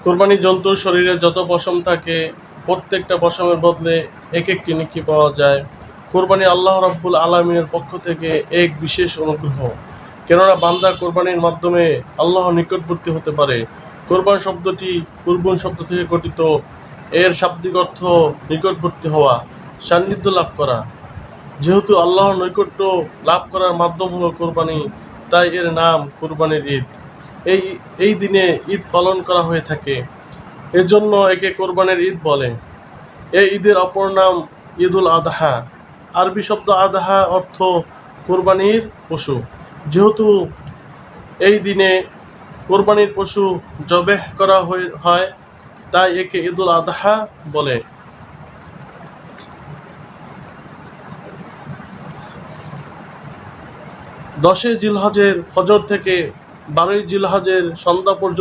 কোরবানির জন্তুর শরীরে যত পশম থাকে প্রত্যেকটা পশমের বদলে এক একটি নেকি পাওয়া যায়। কোরবানি আল্লাহ রাব্বুল আলামিনের পক্ষ থেকে এক বিশেষ অনুগ্রহ, কেননা বান্দা কোরবানির মাধ্যমে আল্লাহর নিকটবর্তী হতে পারে। কোরবান শব্দটি কুরবুন শব্দ থেকে গঠিত। এর শাব্দিক অর্থ নিকটবর্তী হওয়া, সান্নিধ্য লাভ করা। যেহেতু আল্লাহর নৈকট্য লাভ করার মাধ্যম হলো কোরবানি, তাই এর নাম কোরবানির ঈদ। এই এই দিনে ঈদ পালন করা হয়ে থাকে, এজন্য একে কোরবানির ঈদ বলে। এই ঈদের অপর নাম ঈদুল আদহা। আরবি শব্দ আদহা অর্থ কোরবানির পশু। যেহেতু এই দিনে কোরবানির পশু জবেহ করা হয়, তাই একে ঈদুল আদহা বলে। 10 জিলহজের ফজর থেকে 12 জিলহজের সন্ধ্যা পর্যন্ত